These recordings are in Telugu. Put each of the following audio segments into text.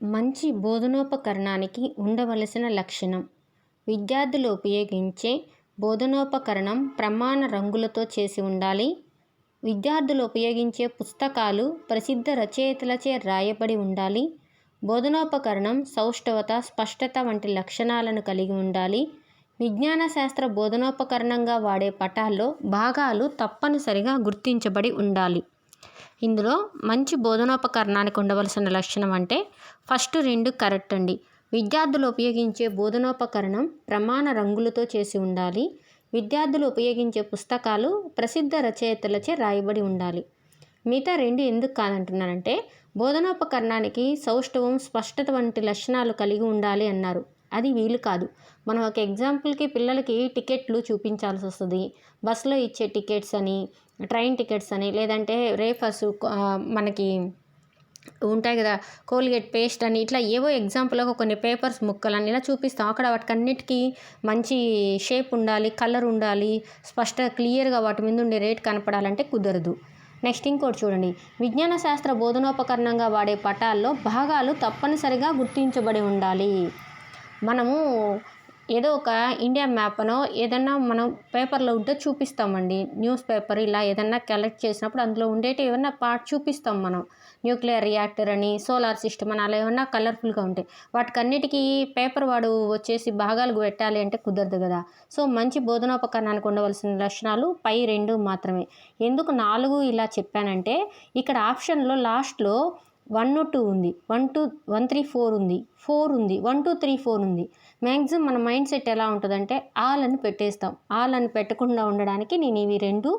మంచి బోధనోపకరణానికి ఉండవలసిన లక్షణం. విద్యార్థులు ఉపయోగించే బోధనోపకరణం ప్రమాణ రంగులతో చేసి ఉండాలి. విద్యార్థులు ఉపయోగించే పుస్తకాలు ప్రసిద్ధ రచయితలచే రాయబడి ఉండాలి. బోధనోపకరణం సౌష్ఠవత, స్పష్టత వంటి లక్షణాలను కలిగి ఉండాలి. విజ్ఞాన శాస్త్ర బోధనోపకరణంగా వాడే పటాల్లో భాగాలు తప్పనిసరిగా గుర్తించబడి ఉండాలి. ఇందులో మంచి బోధనోపకరణానికి ఉండవలసిన లక్షణం అంటే ఫస్ట్ 2 కరెక్ట్ అండి. విద్యార్థులు ఉపయోగించే బోధనోపకరణం ప్రమాణ రంగులతో చేసి ఉండాలి. విద్యార్థులు ఉపయోగించే పుస్తకాలు ప్రసిద్ధ రచయితలచే రాయబడి ఉండాలి. మిగతా 2 ఎందుకు కాదంటున్నానంటే బోధనోపకరణానికి సౌష్ఠవం, స్పష్టత వంటి లక్షణాలు కలిగి ఉండాలి అన్నారు. అది వీలు కాదు. మనం ఒక ఎగ్జాంపుల్కి పిల్లలకి టికెట్లు చూపించాల్సి వస్తుంది. బస్సులో ఇచ్చే టికెట్స్ అని, ట్రైన్ టికెట్స్ అని, లేదంటే రేఫర్స్ మనకి ఉంటాయి కదా, కోల్గేట్ పేస్ట్ అని, ఇట్లా ఏవో ఎగ్జాంపుల్గా కొన్ని పేపర్స్ ముక్కలని ఇలా చూపిస్తాం. అక్కడ వాటికన్నిటికీ మంచి షేప్ ఉండాలి, కలర్ ఉండాలి, క్లియర్గా వాటి మీద ఉండే రేట్ కనపడాలంటే కుదరదు. నెక్స్ట్ ఇంకోటి చూడండి, విజ్ఞాన శాస్త్ర బోధనోపకరణంగా వాడే పటాల్లో భాగాలు తప్పనిసరిగా గుర్తించబడి ఉండాలి. మనము ఏదో ఒక ఇండియా మ్యాప్ అనో ఏదన్నా మనం పేపర్లో ఉంటే చూపిస్తామండి. న్యూస్ పేపర్ ఇలా ఏదన్నా కలెక్ట్ చేసినప్పుడు అందులో ఉండేటి ఏమన్నా పార్ట్ చూపిస్తాం మనం. న్యూక్లియర్ రియాక్టర్ అని, సోలార్ సిస్టమ్ అని, అలా ఏమన్నా కలర్ఫుల్గా ఉంటాయి. వాటికన్నిటికీ పేపర్ వాడు వచ్చేసి భాగాలు పెట్టాలి అంటే కుదరదు కదా. సో మంచి బోధనోపకరణానికి ఉండవలసిన లక్షణాలు పై 2 మాత్రమే. ఎందుకు 4 ఇలా చెప్పానంటే ఇక్కడ ఆప్షన్లో లాస్ట్లో 1, 2 ఉంది, 1, 2, 1, 3, 4 ఉంది, 4 ఉంది, 1, 2, 3, 4 ఉంది. మ్యాక్సిమం మన మైండ్ సెట్ ఎలా ఉంటుందంటే ఆల్ అని పెట్టేస్తాం. ఆల్ అని పెట్టకుండా ఉండడానికి నేను ఇవి 2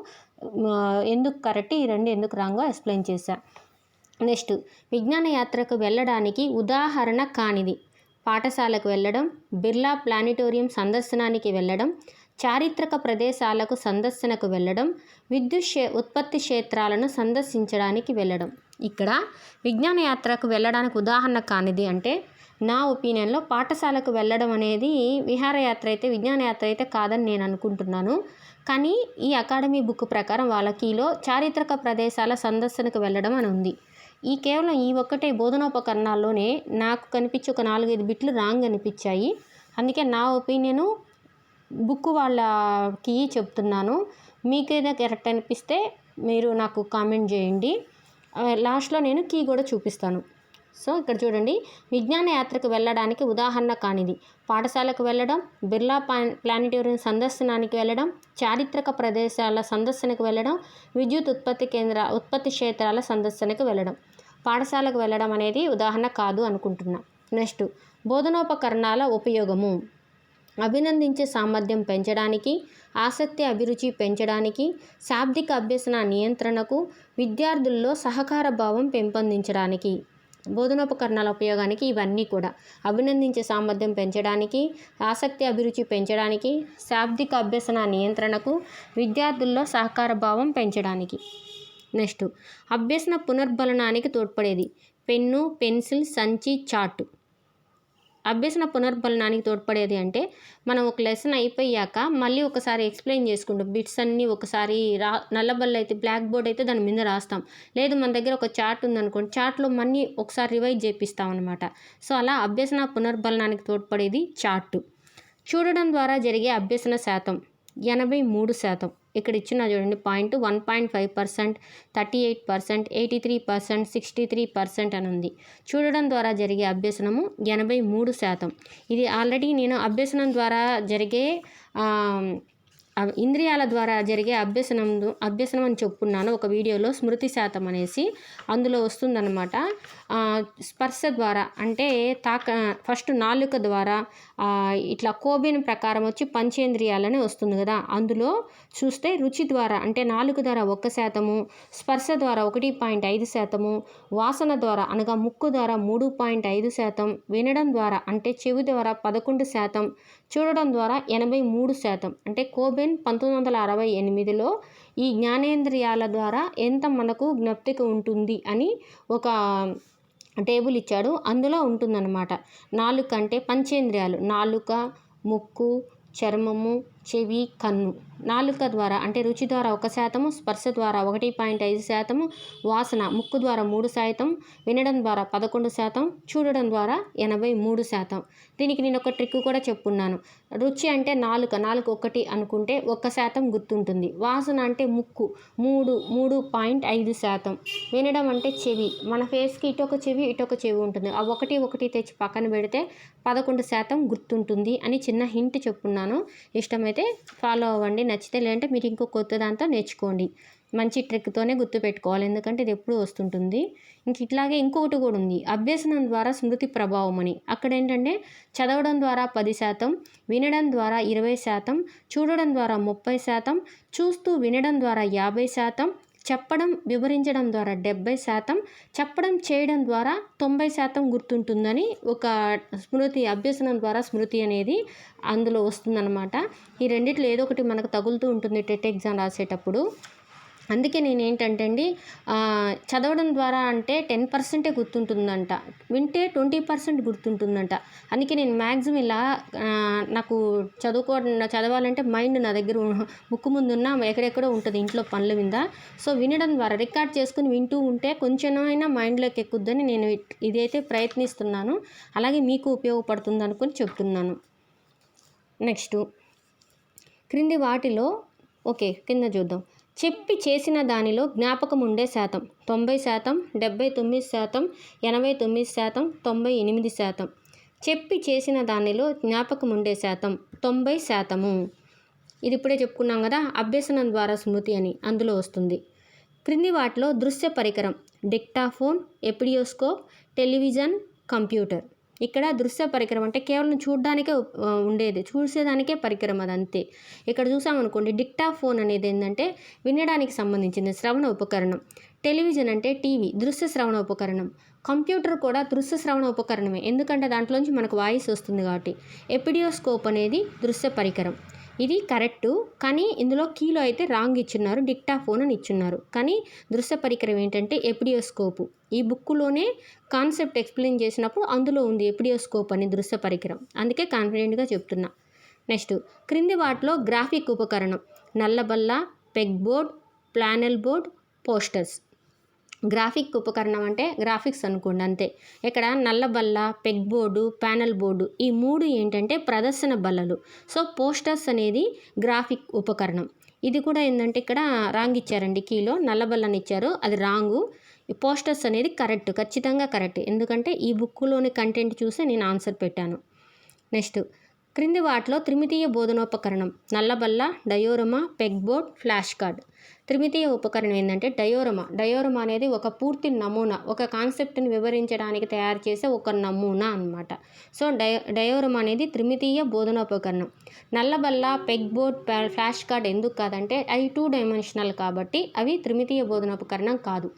ఎందుకు కరెక్ట్, ఈ 2 ఎందుకు రాంగో ఎక్స్ప్లెయిన్ చేశా. నెక్స్ట్, విజ్ఞాన యాత్రకు వెళ్ళడానికి ఉదాహరణ కానిది: పాఠశాలకు వెళ్ళడం, బిర్లా ప్లానిటోరియం సందర్శనానికి వెళ్ళడం, చారిత్రక ప్రదేశాలకు సందర్శనకు వెళ్ళడం, విద్యుత్ ఉత్పత్తి క్షేత్రాలను సందర్శించడానికి వెళ్ళడం. ఇక్కడ విజ్ఞాన యాత్రకు వెళ్ళడానికి ఉదాహరణ కానిది అంటే నా ఒపీనియన్లో పాఠశాలకు వెళ్ళడం అనేది విహారయాత్ర అయితే, విజ్ఞాన యాత్ర అయితే కాదని నేను అనుకుంటున్నాను. కానీ ఈ అకాడమీ బుక్ ప్రకారం వాళ్ళకిలో చారిత్రక ప్రదేశాల సందర్శనకు వెళ్ళడం అని ఉంది. కేవలం ఈ ఒక్కటే బోధనోపకరణాల్లోనే నాకు కనిపించి ఒక 4-5 బిట్లు రాంగ్ అనిపించాయి. అందుకే నా ఒపీనియను బుక్ వాళ్ళకి చెప్తున్నాను. మీకేదో కరెక్ట్ అనిపిస్తే మీరు నాకు కామెంట్ చేయండి. లాస్ట్లో నేను కీ కూడా చూపిస్తాను. సో ఇక్కడ చూడండి, విజ్ఞాన యాత్రకు వెళ్ళడానికి ఉదాహరణ కానిది: పాఠశాలకు వెళ్ళడం, బిర్లా ప్లానిటోరియం సందర్శనానికి వెళ్ళడం, చారిత్రక ప్రదేశాల సందర్శనకు వెళ్ళడం, విద్యుత్ ఉత్పత్తి క్షేత్రాల సందర్శనకు వెళ్ళడం. పాఠశాలకు వెళ్ళడం అనేది ఉదాహరణ కాదు అనుకుంటున్నా. నెక్స్ట్, బోధనోపకరణాల ఉపయోగము: అభినందించే సామర్థ్యం పెంచడానికి, ఆసక్తి అభిరుచి పెంచడానికి, శాబ్దిక అభ్యసన నియంత్రణకు, విద్యార్థుల్లో సహకార భావం పెంపొందించడానికి. బోధనోపకరణాల ఉపయోగానికి ఇవన్నీ కూడా అభినందించే సామర్థ్యం పెంచడానికి, ఆసక్తి అభిరుచి పెంచడానికి, శాబ్దిక అభ్యసన నియంత్రణకు, విద్యార్థుల్లో సహకార భావం పెంచడానికి. నెక్స్ట్, అభ్యసన పునర్బలనానికి తోడ్పడేది: పెన్ను, పెన్సిల్, సంచి, చార్టు. అభ్యసన పునర్బలనానికి తోడ్పడేది అంటే మనం ఒక లెసన్ అయిపోయాక మళ్ళీ ఒకసారి ఎక్స్ప్లెయిన్ చేసుకుంటాం. బిట్స్ అన్నీ ఒకసారి నల్లబల్ల అయితే, బ్లాక్ బోర్డ్ అయితే దాని మీద రాస్తాం. లేదు మన దగ్గర ఒక చార్ట్ ఉందనుకోండి, చార్ట్లో మళ్ళీ ఒకసారి రివైజ్ చేపిస్తాం అనమాట. సో అలా అభ్యసన పునర్బలనానికి తోడ్పడేది చార్టు. చూడడం ద్వారా జరిగే అభ్యసన శాతం 83%. ఇక్కడ ఇచ్చిన చూడండి పాయింట్: 1.5%, 38%, 83%, 63% అని ఉంది. చూడడం ద్వారా జరిగే అభ్యసనము 83%. ఇది ఆల్రెడీ నేను అభ్యసనం ద్వారా జరిగే ఇంద్రియాల ద్వారా జరిగే అభ్యసనం అని చెప్పుకున్నాను ఒక వీడియోలో, స్మృతి శాతం అనేసి. అందులో వస్తుందన్నమాట. స్పర్శ ద్వారా అంటే ఫస్ట్ నాలుక ద్వారా ఇట్లా కోబిన్ ప్రకారం వచ్చి పంచేంద్రియాలని వస్తుంది కదా. అందులో చూస్తే రుచి ద్వారా అంటే నాలుక ద్వారా 1%, స్పర్శ ద్వారా 1.5%, వాసన ద్వారా అనగా ముక్కు ద్వారా 3.5%, వినడం ద్వారా అంటే చెవి ద్వారా 11%, చూడడం ద్వారా 83%. అంటే కోబిన్ 1968లో ఈ జ్ఞానేంద్రియాల ద్వారా ఎంత మనకు జ్ఞప్తికి ఉంటుంది అని ఒక టేబుల్ ఇచ్చాడు. అందులో ఉంటుందన్నమాట. నాలుక అంటే పంచేంద్రియాలు: నాలుక, ముక్కు, చర్మము, చెవి, కన్ను. నాలుక ద్వారా అంటే రుచి ద్వారా 1%, స్పర్శ ద్వారా 1.5%, వాసన ముక్కు ద్వారా 3%, వినడం ద్వారా 11%, చూడడం ద్వారా 83%. దీనికి నేను ఒక ట్రిక్ కూడా చెప్పున్నాను. రుచి అంటే నాలుక 1 అనుకుంటే 1% గుర్తుంటుంది. వాసన అంటే ముక్కు 3.5%. వినడం అంటే చెవి, మన ఫేస్కి ఇటొక చెవి ఇటొక చెవి ఉంటుంది. ఆ 1 తెచ్చి పక్కన పెడితే 11% గుర్తుంటుంది అని చిన్న హింట్ చెప్పున్నాను. ఇష్టమైతే ఫాలో అవ్వండి, నచ్చితే లేదంటే మీరు ఇంకో కొత్త దాంతో నేర్చుకోండి. మంచి ట్రిక్తోనే గుర్తుపెట్టుకోవాలి, ఎందుకంటే ఇది ఎప్పుడూ వస్తుంటుంది. ఇట్లాగే ఇంకొకటి కూడా ఉంది, అభ్యసనం ద్వారా స్మృతి ప్రభావం అని. అక్కడ ఏంటంటే చదవడం ద్వారా 10%, వినడం ద్వారా 20%, చూడడం ద్వారా 30%, చూస్తూ వినడం ద్వారా 50%, చెప్పడం వివరించడం ద్వారా 70%, చెప్పడం చేయడం ద్వారా 90% గుర్తుంటుందని ఒక స్మృతి, అభ్యసనం ద్వారా స్మృతి అనేది అందులో వస్తుందన్నమాట. ఈ రెండిట్లో ఏదో ఒకటి మనకు తగులుతూ ఉంటుంది టెట్ ఎగ్జామ్ రాసేటప్పుడు. అందుకే నేనేంటంటే అండి, చదవడం ద్వారా అంటే 10% గుర్తుంటుందంట, వింటే 20% గుర్తుంటుందంట. అందుకే నేను మ్యాక్సిమం ఇలా నాకు చదవాలంటే మైండ్ నా దగ్గర ముక్కు ముందున్న ఎక్కడెక్కడో ఉంటుంది ఇంట్లో పనుల మీద. సో వినడం ద్వారా రికార్డ్ చేసుకుని వింటూ ఉంటే కొంచెమైనా మైండ్లోకి ఎక్కుద్దని నేను ఇదైతే ప్రయత్నిస్తున్నాను. అలాగే మీకు ఉపయోగపడుతుంది అనుకుని చెప్తున్నాను. నెక్స్ట్, క్రింది వాటిలో కింద చూద్దాం. చెప్పి చేసిన దానిలో జ్ఞాపకం ఉండే శాతం 90%, 79%, 89%, 98%. చెప్పి చేసిన దానిలో జ్ఞాపకం ఉండే శాతం 90%. ఇది ఇప్పుడే చెప్పుకున్నాం కదా, అభ్యసనం ద్వారా స్మృతి అని, అందులో వస్తుంది. క్రింది వాటిలో దృశ్య పరికరం డిక్టాఫోన్, ఎపిడియోస్కోప్, టెలివిజన్, కంప్యూటర్. ఇక్కడ దృశ్య పరికరం అంటే కేవలం చూడడానికే ఉండేది, చూసేదానికే పరికరం అదంతే. ఇక్కడ చూసామనుకోండి, డిక్టాఫోన్ అనేది ఏంటంటే వినడానికి సంబంధించింది, శ్రవణ ఉపకరణం. టెలివిజన్ అంటే టీవీ, దృశ్య శ్రవణ ఉపకరణం. కంప్యూటర్ కూడా దృశ్య శ్రవణ ఉపకరణమే, ఎందుకంటే దాంట్లోంచి మనకు వాయిస్ వస్తుంది కాబట్టి. ఎపిడియోస్కోప్ అనేది దృశ్య పరికరం. ఇది కరెక్టు, కానీ ఇందులో కీలో అయితే రాంగ్ ఇచ్చున్నారు, డిక్టాఫోన్ అని ఇచ్చున్నారు. కానీ దృశ్య పరికరం ఏంటంటే ఎపిడియోస్కోపు. ఈ బుక్కులోనే కాన్సెప్ట్ ఎక్స్ప్లెయిన్ చేసినప్పుడు అందులో ఉంది ఎపిడియోస్కోప్ అని దృశ్య పరికరం, అందుకే కాన్ఫిడెంట్గా చెప్తున్నా. నెక్స్ట్, క్రింది వాటిలో గ్రాఫిక్ ఉపకరణం నల్లబల్ల, peg board, flannel board, posters. Graphic ఉపకరణం అంటే గ్రాఫిక్స్ అనుకోండి అంతే. ఇక్కడ నల్లబల్ల, పెగ్ బోర్డు, ప్యానెల్ బోర్డు ఈ 3 ఏంటంటే ప్రదర్శన బల్లలు. సో పోస్టర్స్ అనేది గ్రాఫిక్ ఉపకరణం. ఇది కూడా ఏంటంటే ఇక్కడ రాంగ్ ఇచ్చారండి, కీలో నల్లబల్లని ఇచ్చారు, అది రాంగు. ఈ పోస్టర్స్ అనేది కరెక్ట్, ఖచ్చితంగా కరెక్ట్, ఎందుకంటే ఈ బుక్కులోని కంటెంట్ చూసి నేను ఆన్సర్ పెట్టాను. నెక్స్ట్, క్రింది వాటిలో త్రిమితీయ బోధనోపకరణం నల్లబల్ల, diorama, peg board, flash card. త్రిమితీయ ఉపకరణం ఏంటంటే డయోరమా. డయోరమా అనేది ఒక పూర్తి నమూనా, ఒక కాన్సెప్ట్ని వివరించడానికి తయారు చేసే ఒక నమూనా అన్నమాట. సో డయోరమా అనేది త్రిమితీయ బోధనోపకరణం. నల్లబల్ల, పెగ్ బోర్డ్, ఫ్లాష్ కార్డ్ ఎందుకు కాదంటే అవి 2 డైమెన్షనల్ కాబట్టి అవి త్రిమితీయ బోధనోపకరణం కాదు.